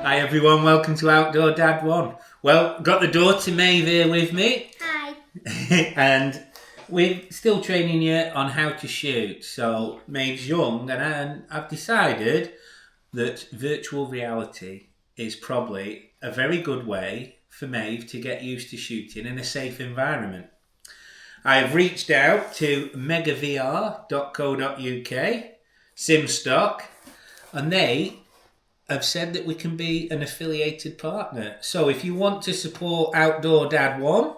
Hi everyone, welcome to Outdoor Dad 1. Well, got the daughter Maeve here with me. Hi. And we're still training you on how to shoot. So Maeve's young and I've decided that virtual reality is probably a very good way for Maeve to get used to shooting in a safe environment. I've reached out to megavr.co.uk, SimStock, and they have said that we can be an affiliated partner. So if you want to support Outdoor Dad 1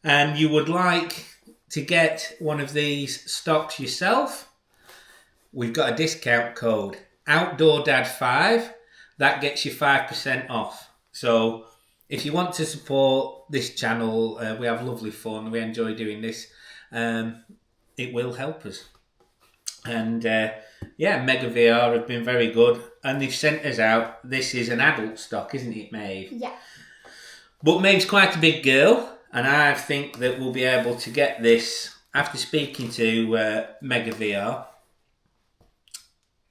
and you would like to get one of these stocks yourself, we've got a discount code, Outdoor Dad 5. That gets you 5% off. So if you want to support this channel, we have lovely fun. We enjoy doing this. It will help us. And Mega VR have been very good, and they've sent us out. This is an adult stock, isn't it, Maeve? Yeah. But Maeve's quite a big girl, and I think that we'll be able to get this. After speaking to Mega VR,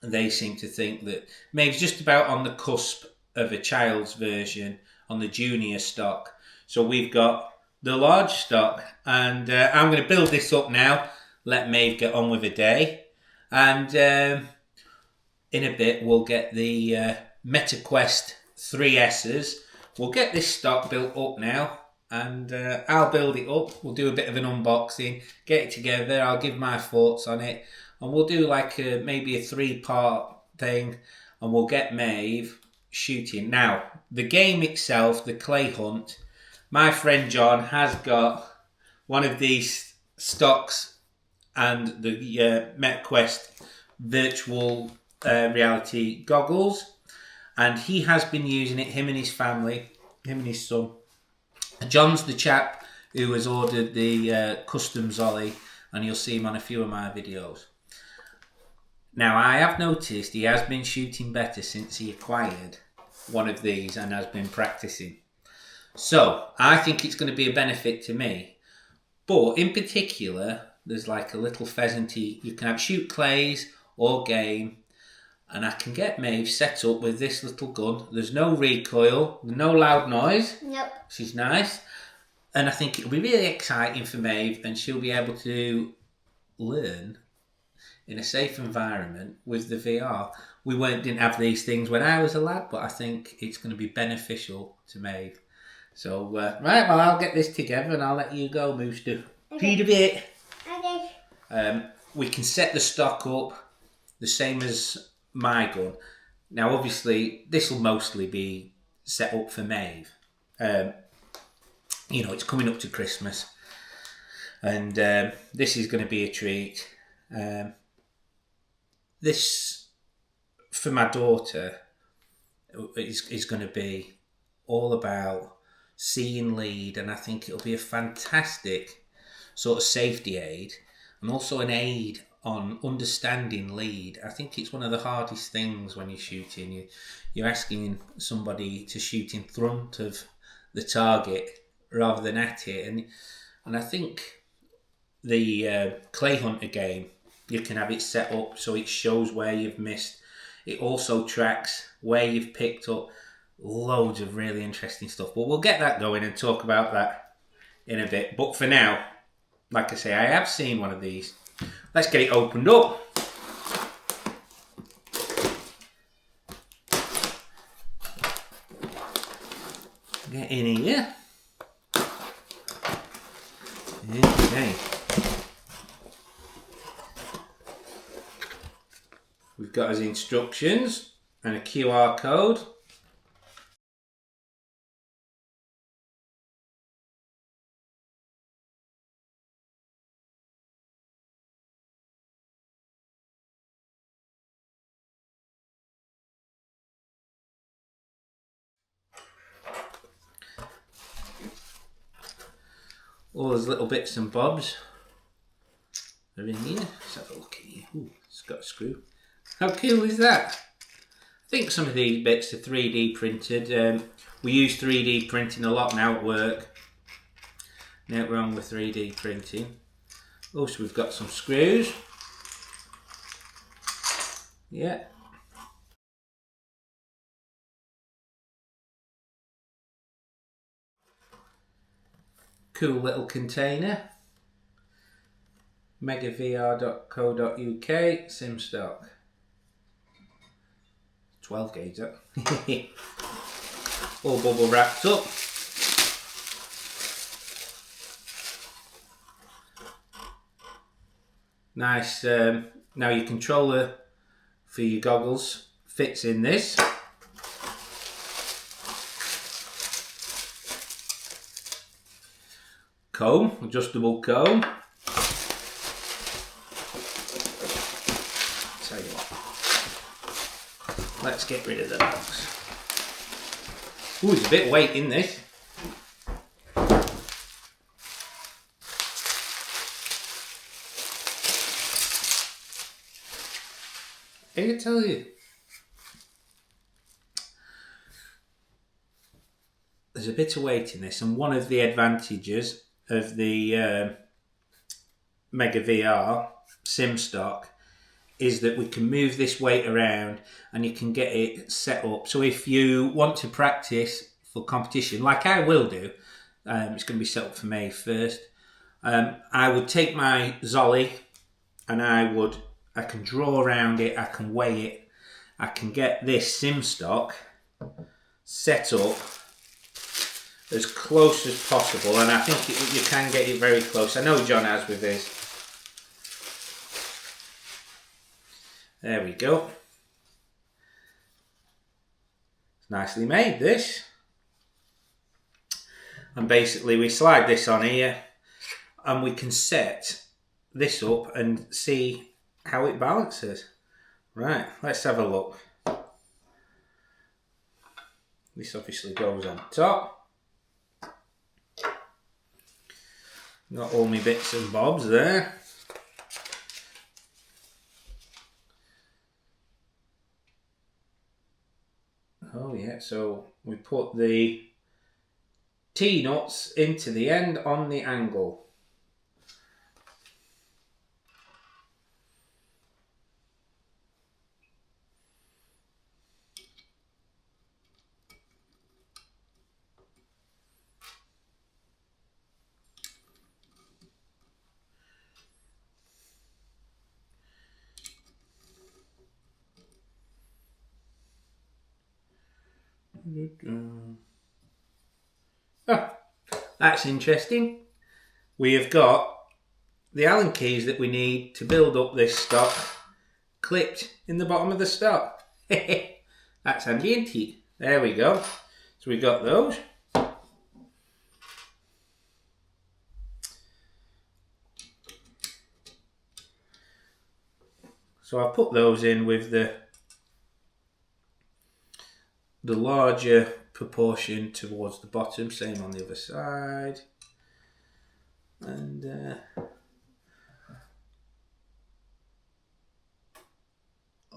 they seem to think that Maeve's just about on the cusp of a child's version on the junior stock. So we've got the large stock, and I'm going to build this up now. Let Maeve get on with her day. And in a bit, we'll get the MetaQuest 3S's. We'll get this stock built up now, and I'll build it up. We'll do a bit of an unboxing, get it together. I'll give my thoughts on it, and we'll do like maybe a 3-part thing, and we'll get Maeve shooting. Now, the game itself, the clay hunt, my friend John has got one of these stocks and the MetaQuest virtual reality goggles, and he has been using it, him and his family, him and his son. John's the chap who has ordered the custom Zolly, and you'll see him on a few of my videos. Now, I have noticed he has been shooting better since he acquired one of these and has been practicing. So, I think it's going to be a benefit to me. But in particular, there's like a little pheasanty. You can have shoot clays or game, and I can get Maeve set up with this little gun. There's no recoil, no loud noise. Nope. Which is nice. And I think it'll be really exciting for Maeve, and she'll be able to learn in a safe environment with the VR. We didn't have these things when I was a lad, but I think it's going to be beneficial to Maeve. So, right, well, I'll get this together and I'll let you go, Mooster. Okay. Feed a bit. Okay. We can set the stock up the same as my gun. Now, obviously, this will mostly be set up for Maeve. It's coming up to Christmas, and this is going to be a treat. This, for my daughter, is going to be all about seeing lead, and I think it'll be a fantastic sort of safety aid, and also an aid on understanding lead. I think it's one of the hardest things when you're shooting. You're asking somebody to shoot in front of the target rather than at it, and I think the Clay Hunter game, you can have it set up so it shows where you've missed. It also tracks where you've picked up. Loads of really interesting stuff, but we'll get that going and talk about that in a bit. But for now, like I say, I have seen one of these. Let's get it opened up. Get in here. Okay. We've got his instructions and a QR code. All those little bits and bobs are in here. Let's have a look at here. Ooh, it's got a screw. How cool is that? I think some of these bits are 3D printed. We use 3D printing a lot now at work. Nothing wrong with 3D printing. Also, we've got some screws. Yeah. cool little container. megavr.co.uk, sim stock. 12 gauge up. All bubble wrapped up. Nice. Now your controller for your goggles fits in this. Comb, adjustable comb. Tell you what, let's get rid of the box. Ooh, there's a bit of weight in this. I can tell you, there's a bit of weight in this, and one of the advantages of the Mega VR sim stock is that we can move this weight around and you can get it set up. So if you want to practice for competition, like I will do, it's going to be set up for May 1st. I would take my Zolly and I can draw around it, I can weigh it, I can get this sim stock set up as close as possible, and I think you can get it very close. I know John has with his. There we go. It's nicely made, this. And basically we slide this on here and we can set this up and see how it balances. Right, let's have a look. This obviously goes on top. Got all my bits and bobs there. Oh yeah, so we put the T-nuts into the end on the angle. Oh, that's interesting. We have got the Allen keys that we need to build up this stock clipped in the bottom of the stock. That's handy, isn't it? There we go. So we've got those. So I've put those in with the larger proportion towards the bottom, same on the other side. And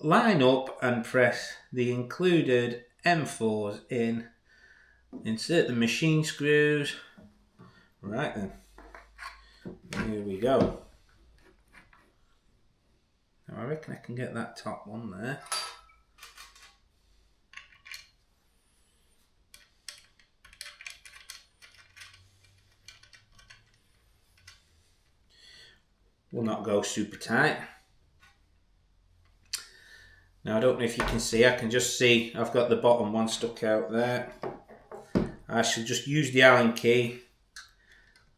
line up and press the included M4s in. Insert the machine screws. Right then, here we go. Now I reckon I can get that top one there. Will not go super tight. Now I don't know if you can see, I can just see I've got the bottom one stuck out there. I shall just use the Allen key.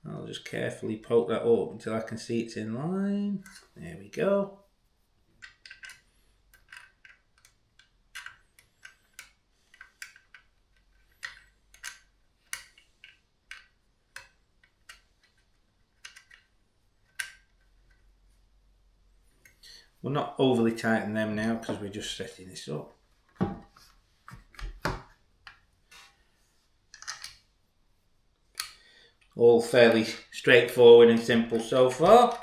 I'll just carefully poke that up until I can see it's in line. There we go. We're not overly tighten them now because we're just setting this up. All fairly straightforward and simple so far.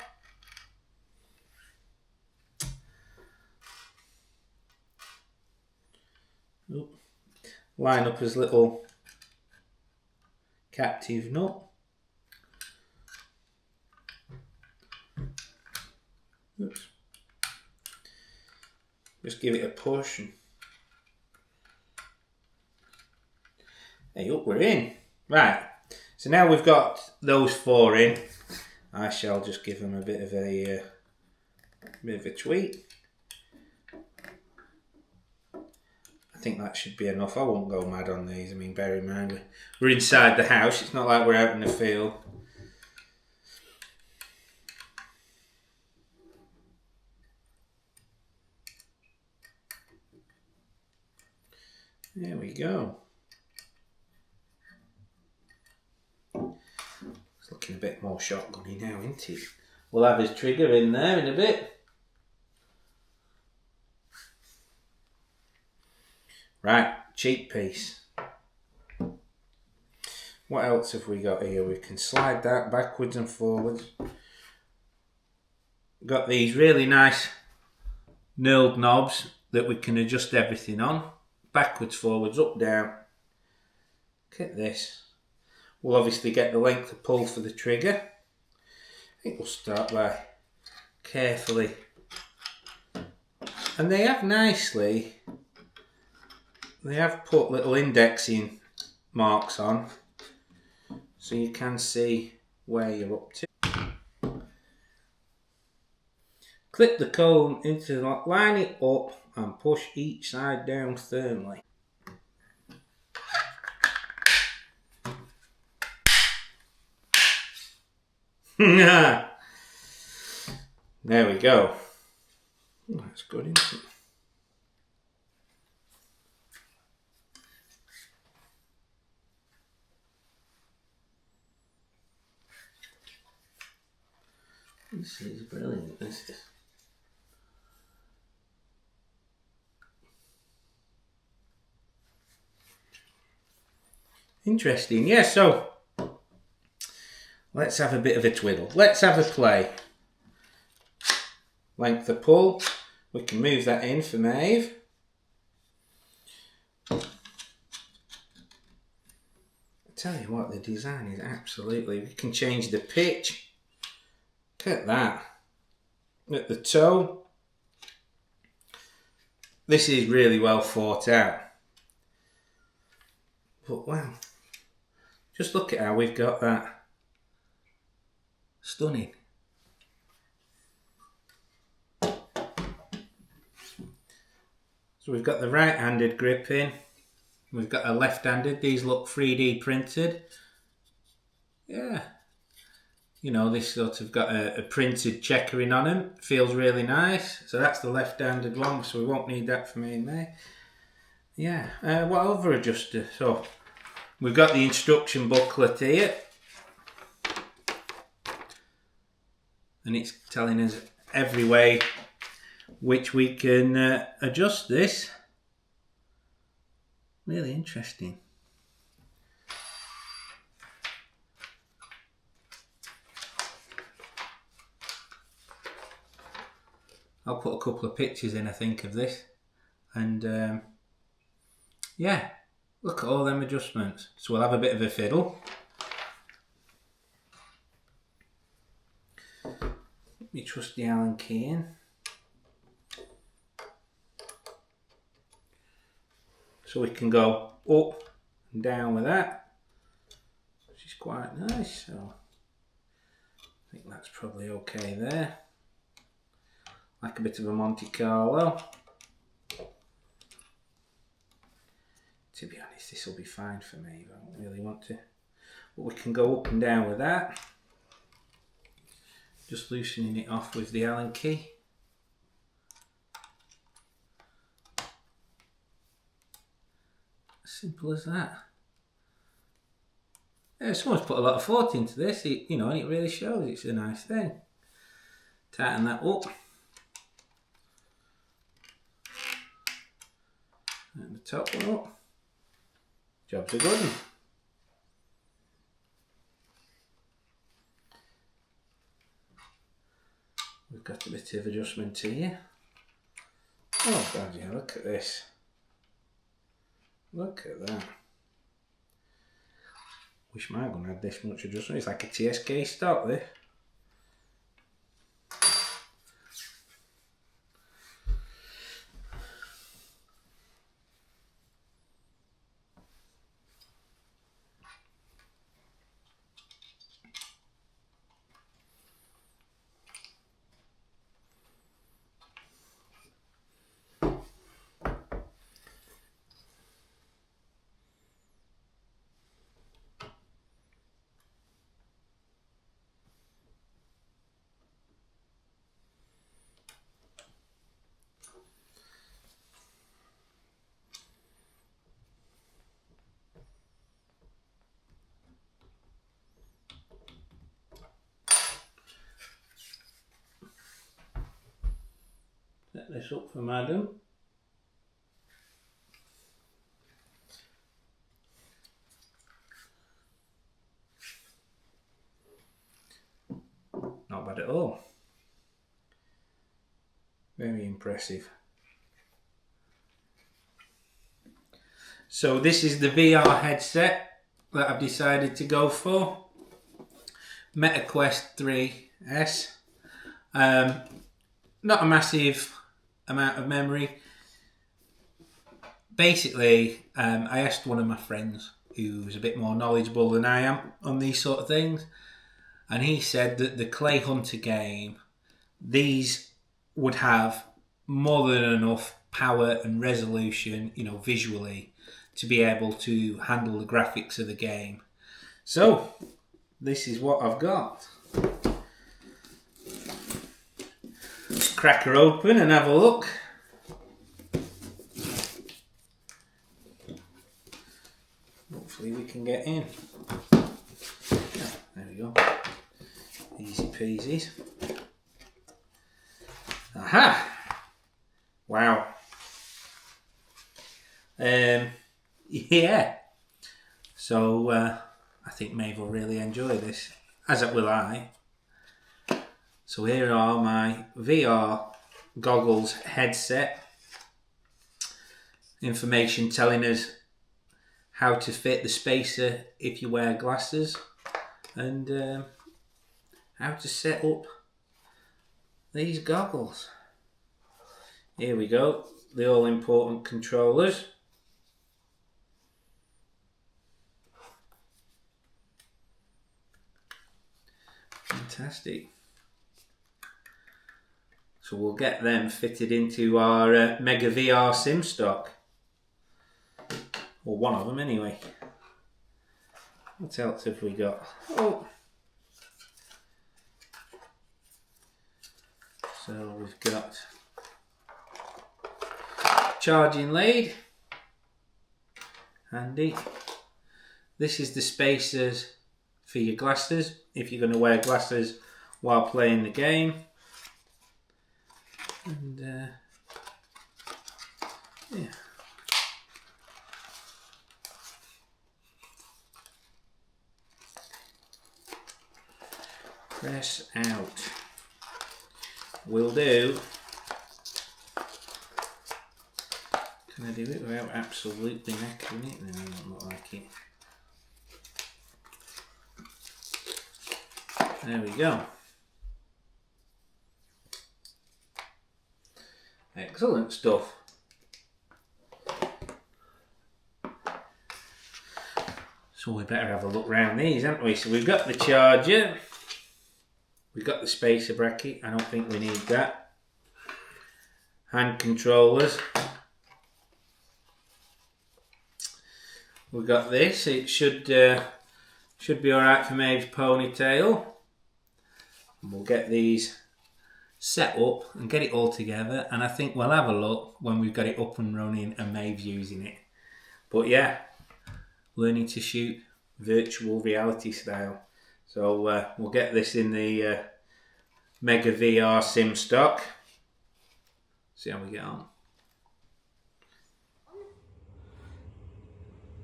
Oop. Line up his little captive nut. Oops. Just give it a push and hey, up we're in. Right, So now we've got those 4 in, I shall just give them a bit of a tweak. I think that should be enough. I won't go mad on these. I mean, bear in mind we're inside the house. It's not like we're out in the field. There we go. It's looking a bit more shotgunny now, isn't it? We'll have his trigger in there in a bit. Right, cheek piece. What else have we got here? We can slide that backwards and forwards. Got these really nice knurled knobs that we can adjust everything on. Backwards, forwards, up, down. Look at this. We'll obviously get the length of pull for the trigger. I think we'll start by carefully. And they have put little indexing marks on, so you can see where you're up to. Clip the cone into the lock, line it up and push each side down firmly. There we go. Oh, that's good, isn't it? This is brilliant, this is. Interesting, yeah, so let's have a bit of a twiddle. Let's have a play. Length of pull. We can move that in for Maeve. I tell you what, the design is absolutely... We can change the pitch. Look at that. At the toe. This is really well thought out. But wow. Just look at how we've got that. Stunning. So we've got the right-handed grip in. We've got a left-handed. These look 3D printed. Yeah. You know, this sort of got a printed checkering on them. Feels really nice. So that's the left-handed one, so we won't need that for me in there. Yeah. What other adjuster? So we've got the instruction booklet here. And it's telling us every way which we can adjust this. Really interesting. I'll put a couple of pictures in, I think, of this. And yeah, look at all them adjustments. So we'll have a bit of a fiddle. Let me trust the Allen key in. So we can go up and down with that, which is quite nice. So I think that's probably okay there. Like a bit of a Monte Carlo. To be honest, this will be fine for me. I don't really want to. But we can go up and down with that. Just loosening it off with the Allen key. Simple as that. Yeah, someone's put a lot of thought into this, you know, and it really shows. It's a nice thing. Tighten that up. And the top one up. Job's a good one. We've got a bit of adjustment here. Oh god, yeah, look at this. Look at that. Wish my gun had this much adjustment. It's like a TSK stock, this. Set this up for Madam. Not bad at all. Very impressive. So this is the VR headset that I've decided to go for. MetaQuest 3S. Not a massive amount of memory. Basically, I asked one of my friends who's a bit more knowledgeable than I am on these sort of things, and he said that the Clay Hunter game, these would have more than enough power and resolution, visually, to be able to handle the graphics of the game. So, this is what I've got. Let's crack her open and have a look. Hopefully we can get in. There we go. Easy peasies. Aha! Wow. Yeah. So I think Maeve will really enjoy this, as will I. So here are my VR goggles headset. Information telling us how to fit the spacer if you wear glasses, and how to set up these goggles. Here we go, the all important controllers. Fantastic. So we'll get them fitted into our Mega VR sim stock. Or one of them anyway. What else have we got? Oh. So we've got charging lead. Handy. This is the spacers for your glasses, if you're going to wear glasses while playing the game. And yeah. Press out. Will do. Can I do it without absolutely necking it? No, I don't look like it. There we go. Excellent stuff. So we better have a look round these, haven't we? So we've got the charger. We've got the spacer bracket. I don't think we need that. Hand controllers. We've got this. It should be alright for Maeve's ponytail. And we'll get these set up and get it all together, and I think we'll have a look when we've got it up and running and Maeve's using it. But yeah, learning to shoot virtual reality style. So we'll get this in the Mega VR sim stock. See how we get on.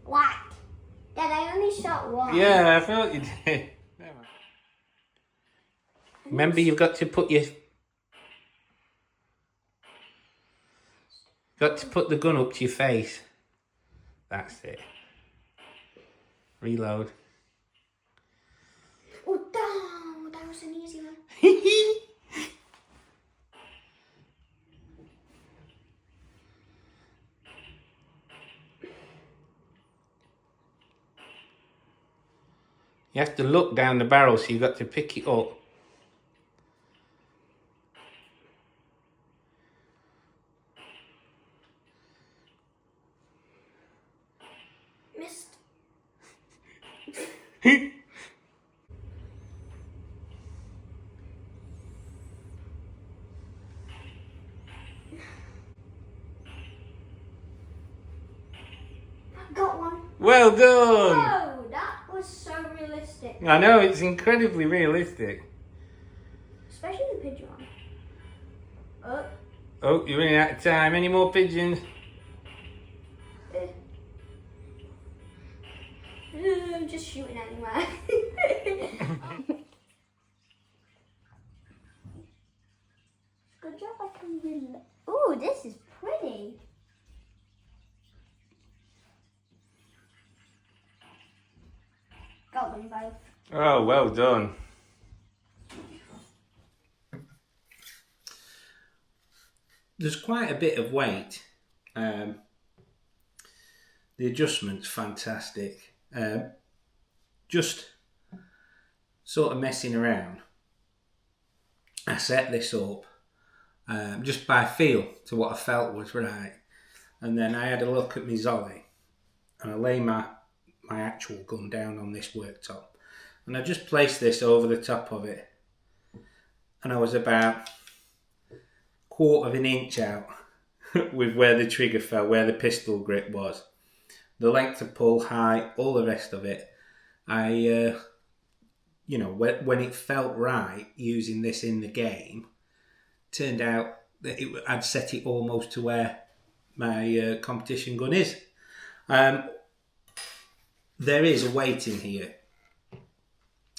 What? Dad, I only shot one. Yeah, I thought you did. Remember, you've got to put the gun up to your face. That's it. Reload. Oh, damn. That was an easy one. You have to look down the barrel, so you've got to pick it up. Missed. Got one. Well done! Whoa, that was so realistic. I know, it's incredibly realistic. Especially the pigeon one. Oh, you're running out of time. Any more pigeons? I'm just shooting anywhere. Good job, I can really. Ooh, this is pretty. Got them both. Oh, well done. There's quite a bit of weight. The adjustment's fantastic. Just sort of messing around. I set this up just by feel to what I felt was right. And then I had a look at my Zolly and I lay my actual gun down on this worktop. And I just placed this over the top of it. And I was about 1/4 of an inch out with where the trigger fell, where the pistol grip was. The length of pull, height, all the rest of it. I, when it felt right using this in the game, turned out that I'd set it almost to where my competition gun is. There is a weight in here,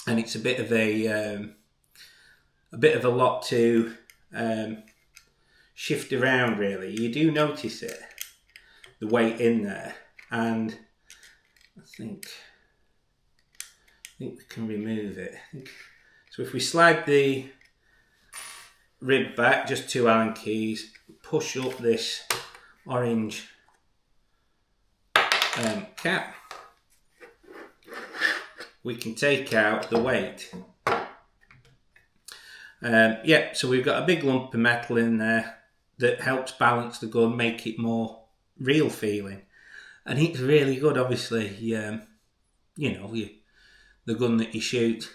and it's a bit of a lot to shift around. Really, you do notice it, the weight in there, and I think we can remove it. So if we slide the rib back, just 2 Allen keys, push up this orange cap, we can take out the weight. So we've got a big lump of metal in there that helps balance the gun, make it more real feeling. And it's really good, obviously. The gun that you shoot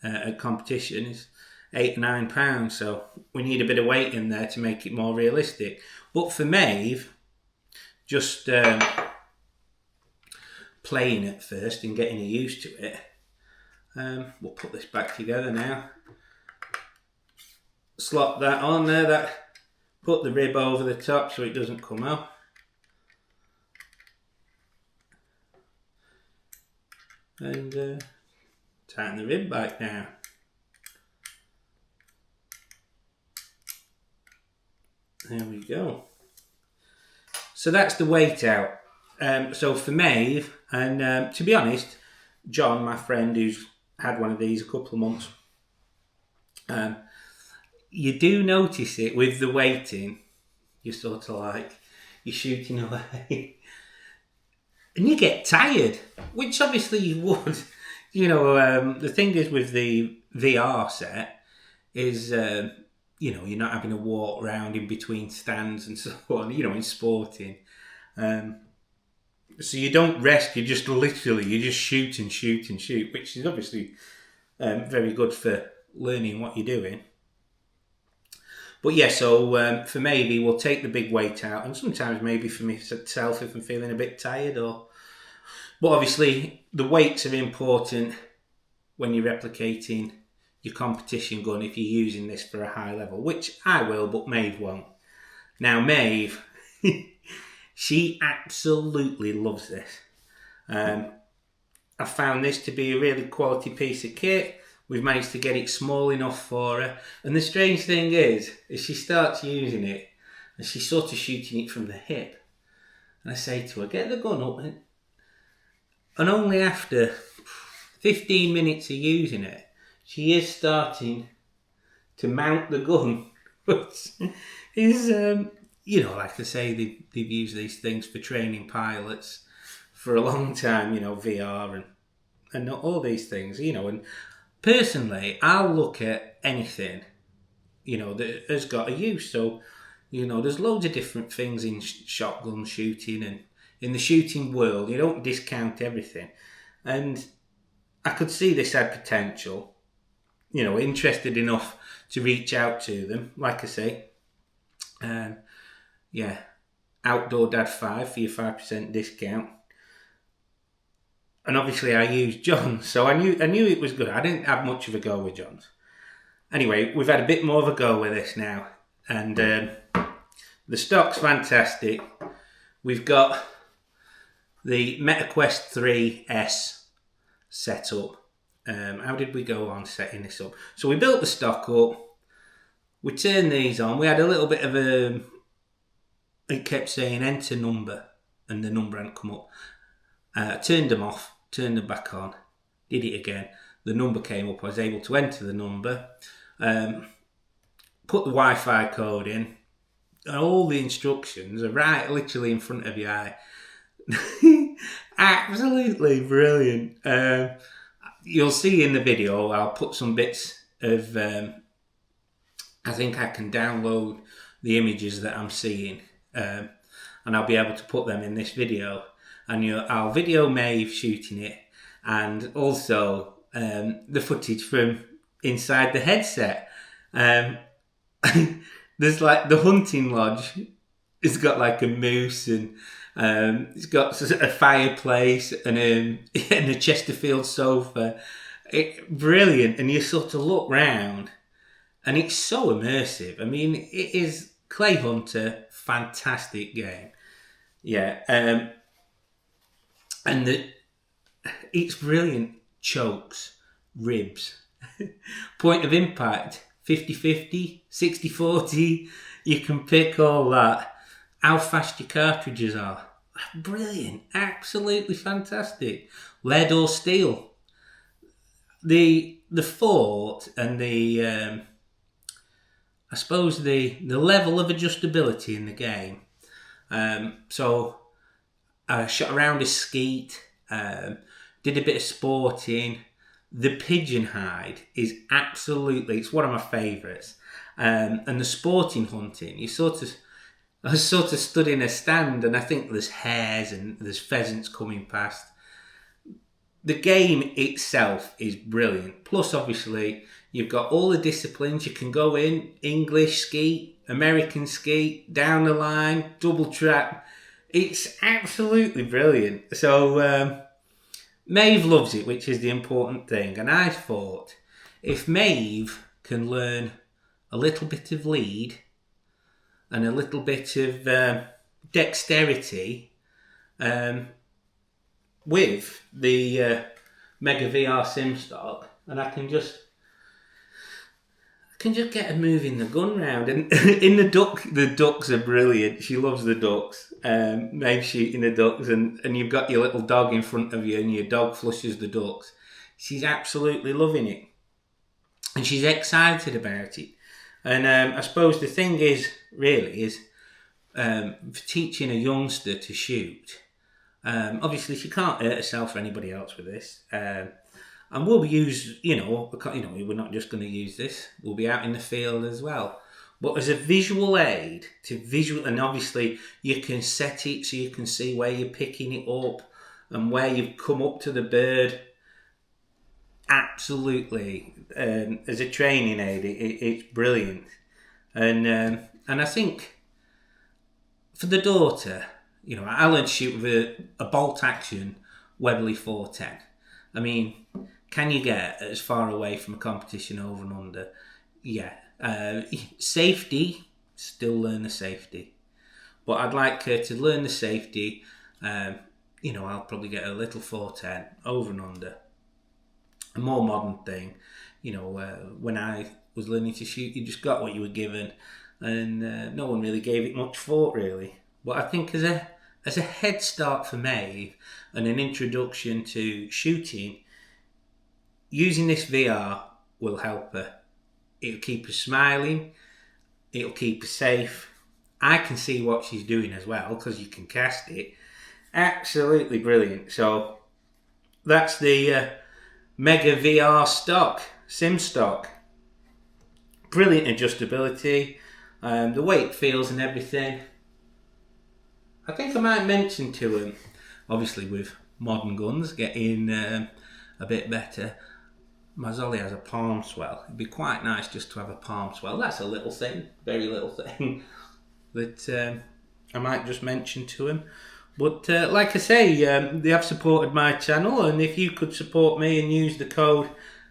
at competition is £8 or £9, so we need a bit of weight in there to make it more realistic. But for Maeve, just playing it first and getting her used to it, we'll put this back together now. Slot that on there, put the rib over the top so it doesn't come out. And tighten the rib back now. There we go. So that's the weight out. So for Maeve, and to be honest, John, my friend who's had one of these a couple of months, you do notice it with the weighting. You're sort of like, you're shooting away. And you get tired, which obviously you would. The thing is with the VR set is, you're not having to walk around in between stands and so on, in sporting. So you don't rest, you just shoot and shoot and shoot, which is obviously very good for learning what you're doing. But yeah, so for maybe we'll take the big weight out, and sometimes maybe for myself if I'm feeling a bit tired, but obviously the weights are important when you're replicating your competition gun if you're using this for a high level, which I will, but Maeve won't. Now Maeve, she absolutely loves this. I found this to be a really quality piece of kit. We've managed to get it small enough for her. And the strange thing is she starts using it and she's sort of shooting it from the hip. And I say to her, get the gun up. And only after 15 minutes of using it, she is starting to mount the gun. Which is, like I say, they've used these things for training pilots for a long time, VR and all these things, and personally, I'll look at anything, that has got a use. So, there's loads of different things in shotgun shooting and in the shooting world. You don't discount everything. And I could see this had potential, interested enough to reach out to them. Like I say, Outdoor Dad 5 for your 5% discount. And obviously I used John's, so I knew it was good. I didn't have much of a go with John's. Anyway, we've had a bit more of a go with this now. And The stock's fantastic. We've got the MetaQuest 3S set up. How did we go on setting this up? So we built the stock up. We turned these on. We had a little bit of a... It kept saying enter number, and the number hadn't come up. Turned them off, turned them back on, did it again. The number came up. I was able to enter the number, put the Wi-Fi code in, and all the instructions are right literally in front of your eye. Absolutely brilliant. You'll see in the video, I'll put some bits of... I think I can download the images that I'm seeing, and I'll be able to put them in this video. And I'll video Maeve shooting it, and also the footage from inside the headset. There's like the hunting lodge. It's got like a moose, and it's got a fireplace and a Chesterfield sofa. Brilliant, and you sort of look round, and it's so immersive. I mean, it is Clay Hunter, fantastic game. Yeah, and it's brilliant. Chokes, ribs, point of impact, 50-50, 60-40. You can pick all that. How fast your cartridges are. Brilliant. Absolutely fantastic. Lead or steel. The fort and the I suppose the level of adjustability in the game. So I shot around a skeet, did a bit of sporting. The pigeon hide is absolutely, it's one of my favourites. And the sporting hunting, I sort of stood in a stand, and I think there's hares and there's pheasants coming past. The game itself is brilliant. Plus, obviously, you've got all the disciplines. You can go in English skeet, American skeet, down the line, double trap. It's absolutely brilliant. So Maeve loves it, which is the important thing. And I thought, if Maeve can learn a little bit of lead and a little bit of dexterity with the Mega VR Sim stock, and I can just get her moving the gun round. And in the ducks are brilliant. She loves the ducks. Maeve shooting the ducks, and you've got your little dog in front of you, and your dog flushes the ducks. She's absolutely loving it, and she's excited about it. And I suppose the thing is, really, is for teaching a youngster to shoot. Obviously, she can't hurt herself or anybody else with this. And we'll use, we're not just going to use this. We'll be out in the field as well. But as a visual aid and obviously you can set it so you can see where you're picking it up and where you've come up to the bird. Absolutely, as a training aid, it's brilliant. And I think for the daughter, I learned to shoot with a bolt action Webley 410. I mean, can you get as far away from a competition over and under? Yeah. Safety, still learn the safety. But I'd like her to learn the safety. I'll probably get a little 410 over and under. A more modern thing. When I was learning to shoot, you just got what you were given. And no one really gave it much thought, really. But I think as a head start for Maeve and an introduction to shooting, using this VR will help her. It'll keep her smiling. It'll keep her safe. I can see what she's doing as well because you can cast it. Absolutely brilliant. So that's the Mega VR stock, Sim stock. Brilliant adjustability. The way it feels and everything. I think I might mention to him, obviously with modern guns getting a bit better, my Zolly has a palm swell. It'd be quite nice just to have a palm swell. That's a little thing, very little thing, that I might just mention to him. But like I say, they have supported my channel, and if you could support me and use the code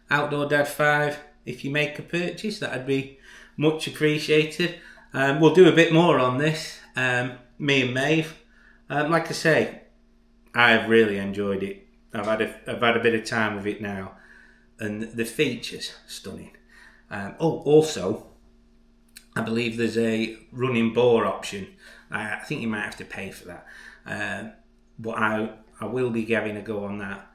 OutdoorDad5 if you make a purchase, that'd be much appreciated. We'll do a bit more on this, me and Maeve. Like I say, I've really enjoyed it. I've had a bit of time with it now, and the features stunning. Also, I believe there's a running bore option. I think you might have to pay for that, but I will be giving a go on that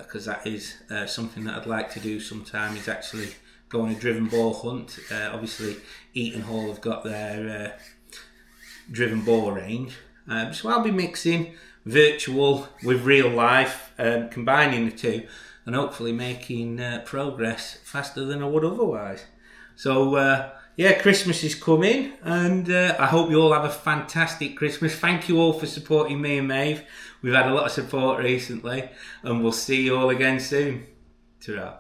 because that is something that I'd like to do sometime. Is actually go on a driven boar hunt. Obviously, Eaton Hall have got their driven boar range, so I'll be mixing virtual with real life, combining the two, and hopefully making progress faster than I would otherwise. So yeah, Christmas is coming, and I hope you all have a fantastic Christmas. Thank you all for supporting me and Maeve. We've had a lot of support recently, and we'll see you all again soon. Ta-ra.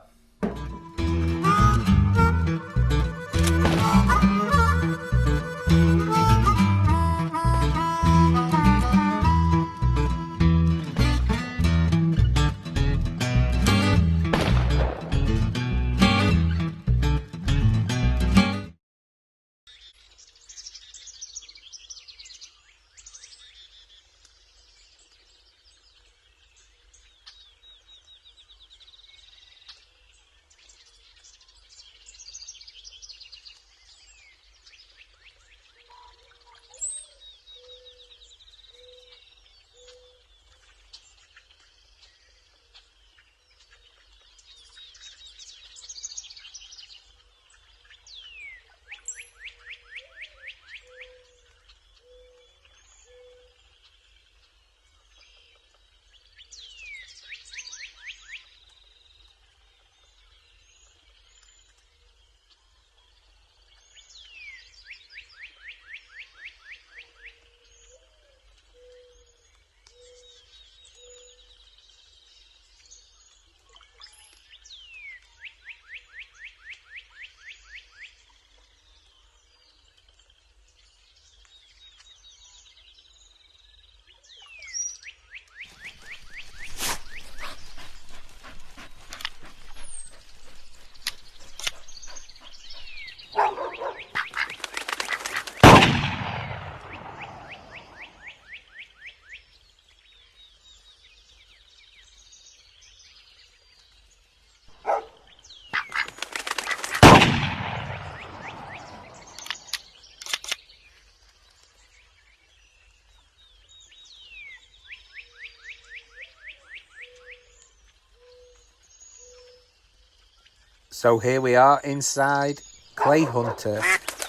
So here we are inside Clay Hunter,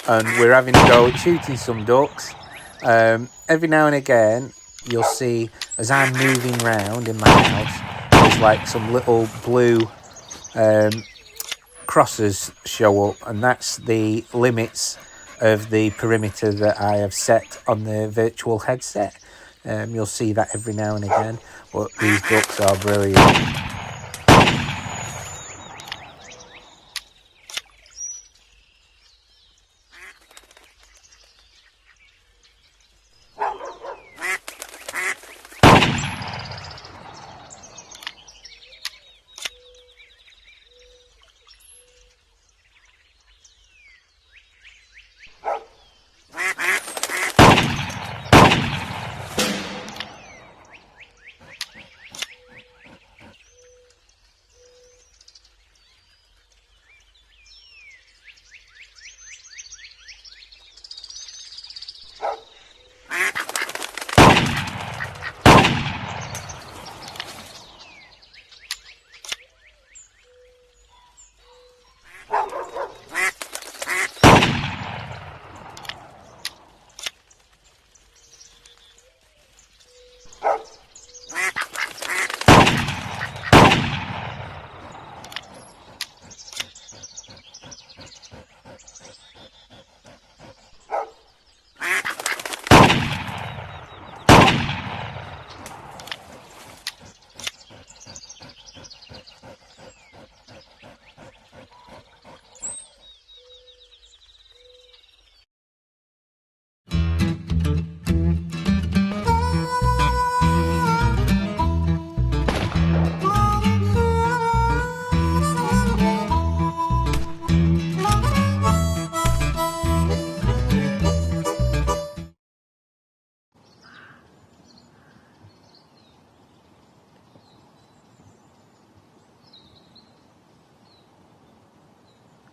and we're having a go at shooting some ducks. Every now and again you'll see, as I'm moving round in my house, there's like some little blue crosses show up, and that's the limits of the perimeter that I have set on the virtual headset. You'll see that every now and again, but these ducks are brilliant.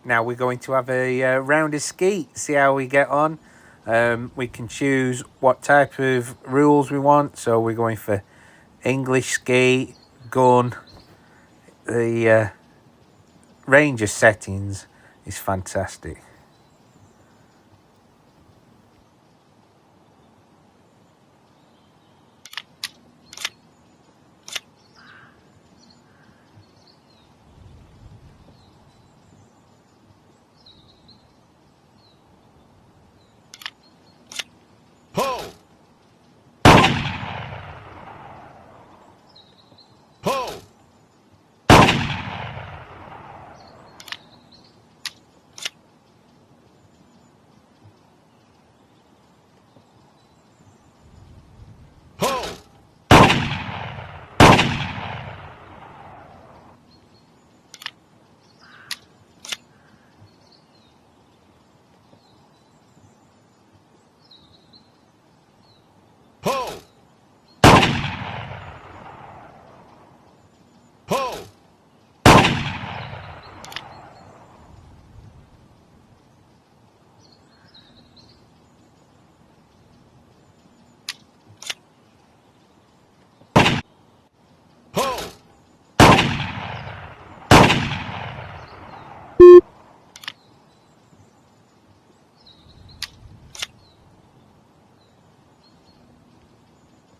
Now we're going to have a round of skeet, see how we get on. We can choose what type of rules we want. So we're going for English skeet, gun. The range of settings is fantastic. Ho! Ho! Ho! Ho! Ho!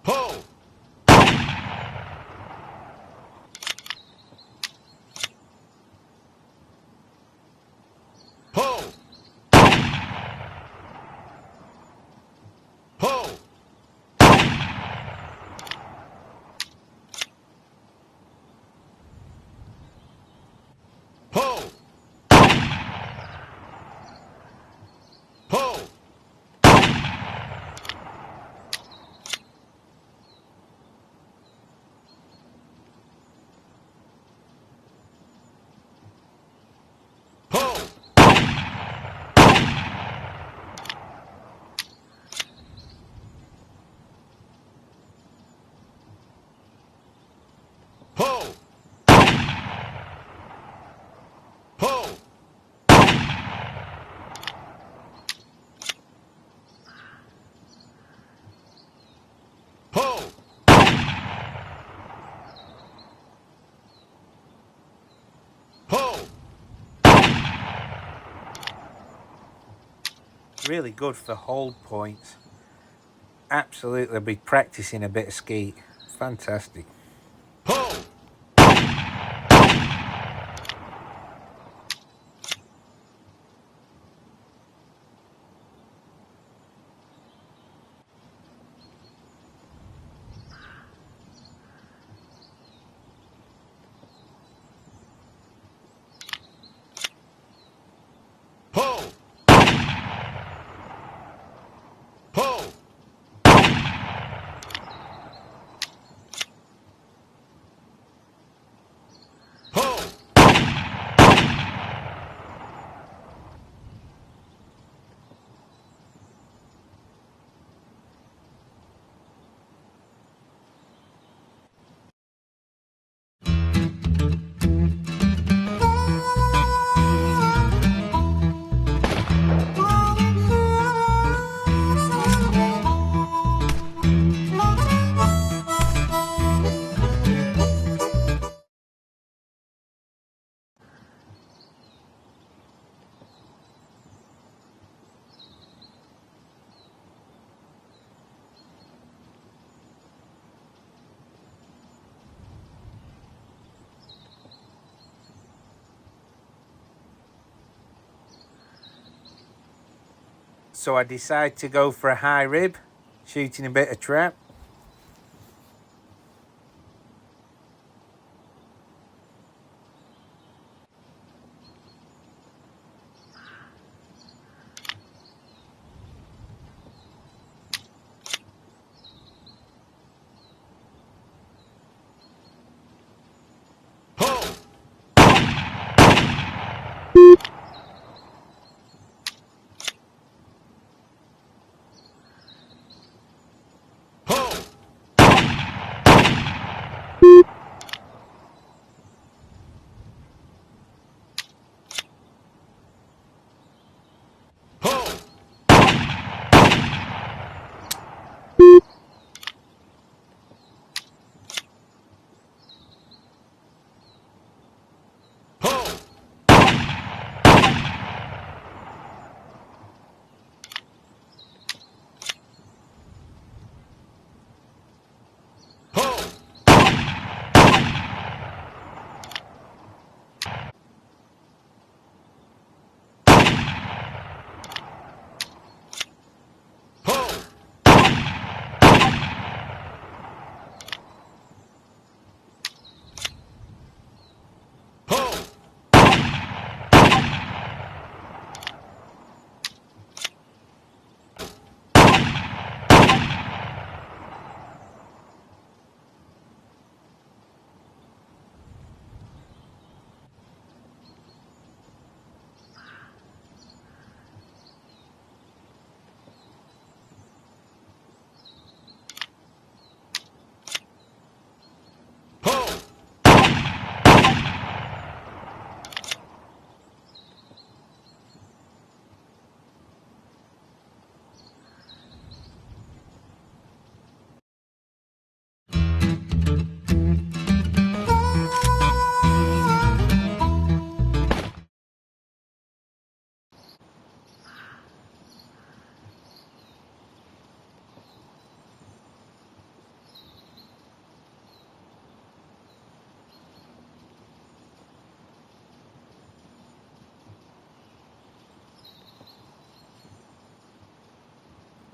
Ho! Ho! Ho! Ho! Ho! Ho! Ho! Ho! Ho! Ho! Ho! Really good for hold points. Absolutely, I'll be practicing a bit of skeet. Fantastic. Ho! Ho! Ho! Ho! So I decide to go for a high rib, shooting a bit of trap. Ho! Ho!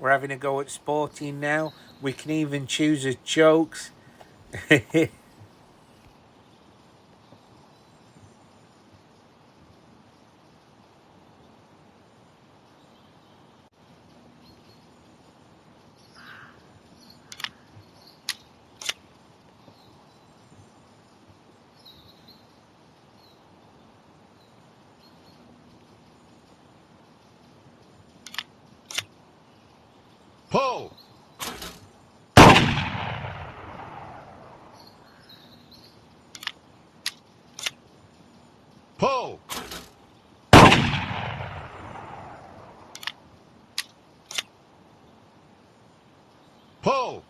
We're having a go at sporting now. We can even choose as chokes. Pull! Pull! Pull!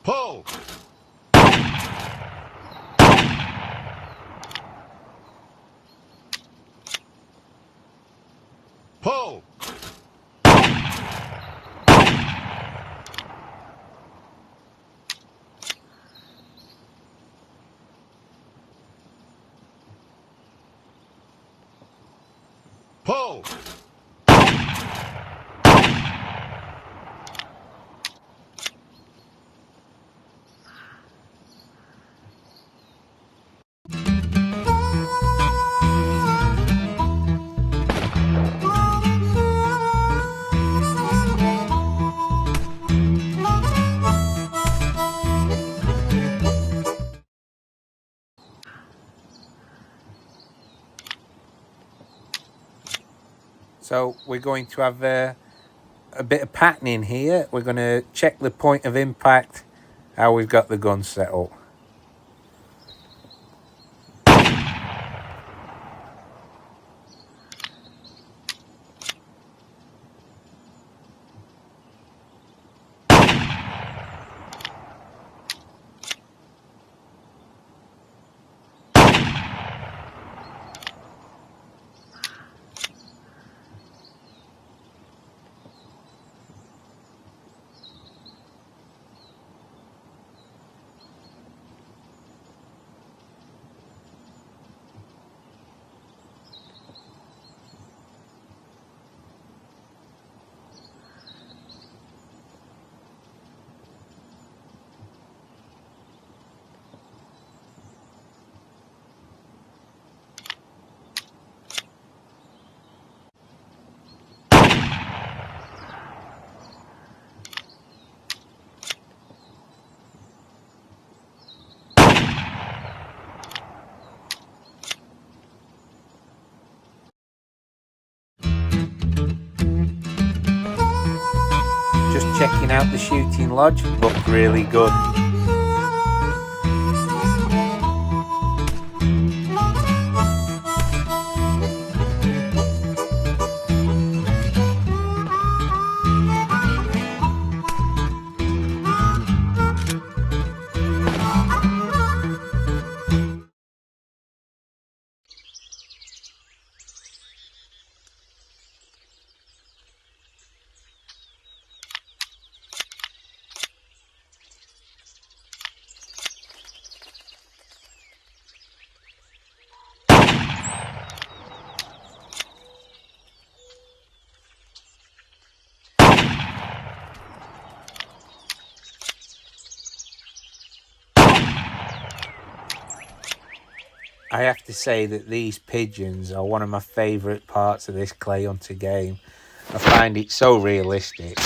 Pull! Pull! Pull! So we're going to have a bit of patterning here. We're going to check the point of impact, how we've got the gun set up. Just checking out the shooting lodge, looked really good. I have to say that these pigeons are one of my favourite parts of this Clay Hunter game. I find it so realistic.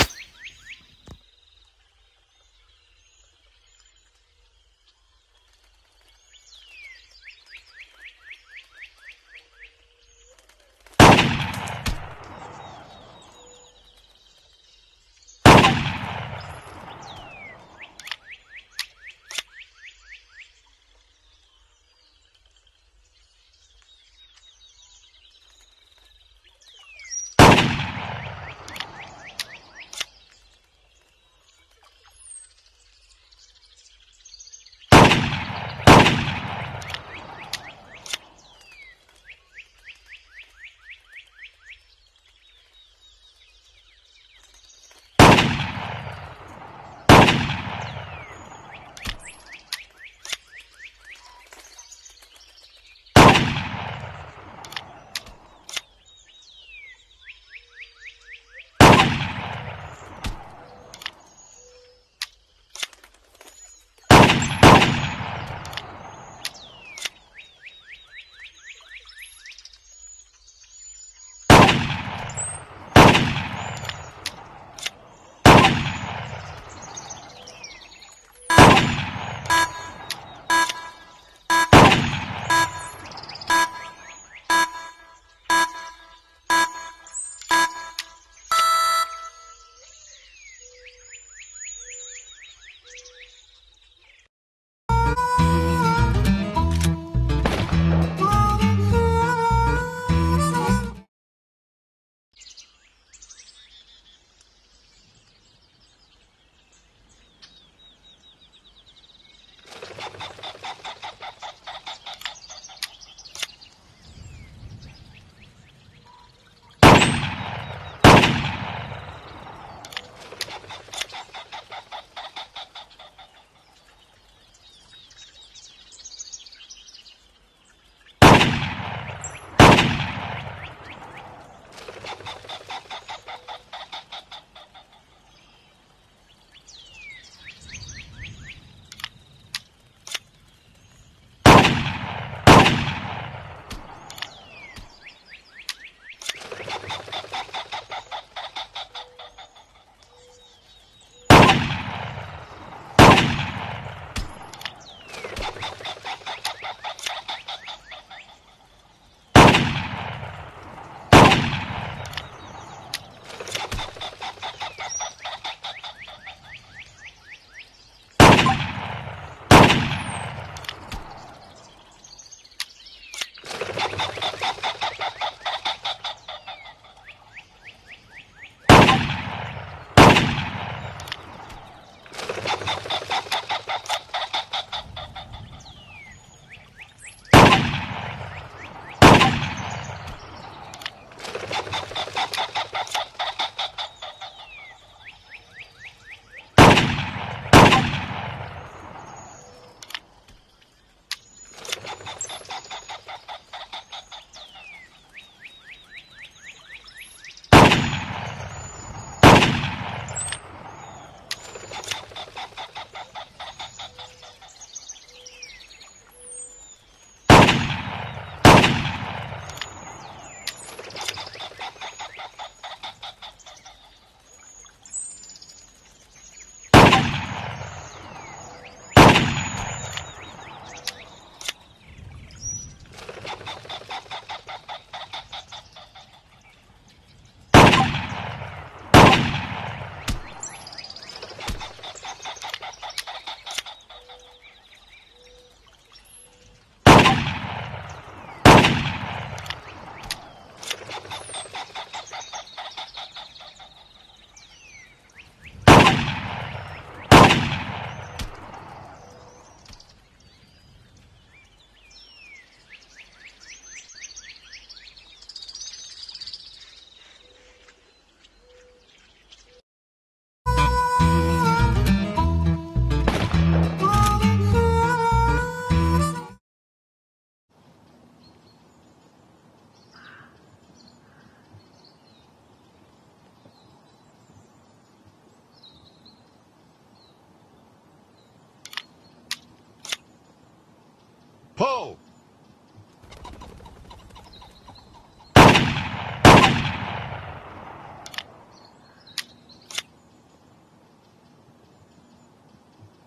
Pull.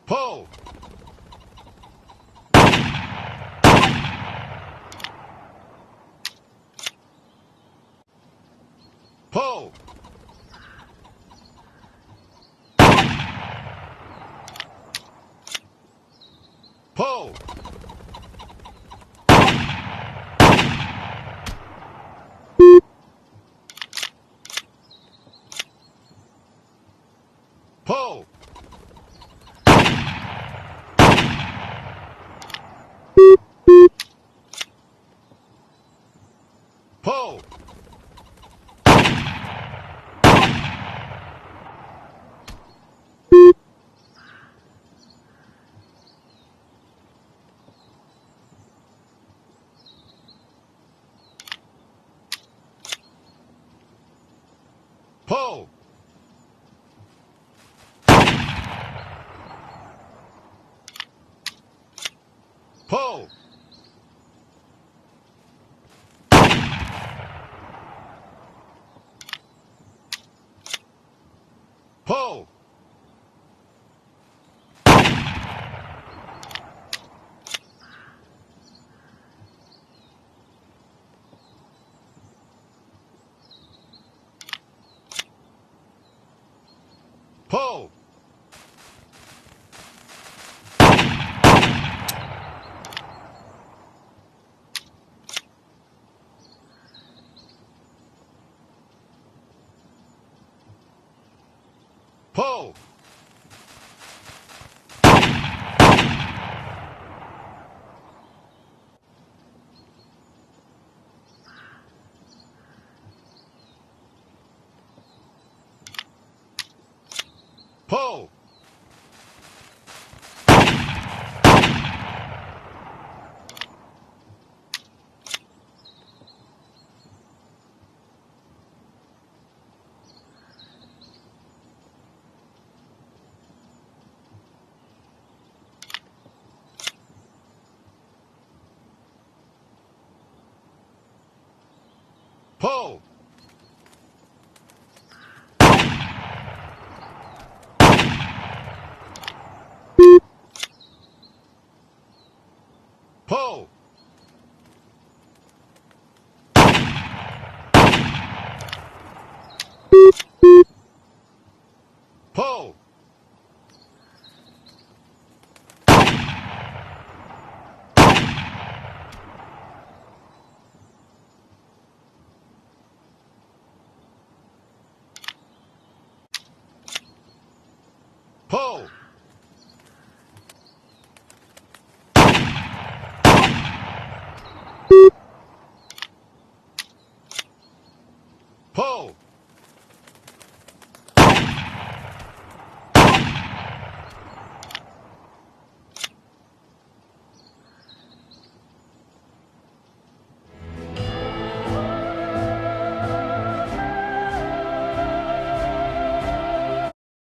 Pull. Pull. Pull. Pull. Pull. Pull. Pull. Pull. Pull. Pull. Pull. Pull. Pull. Pull. Pull. Pull.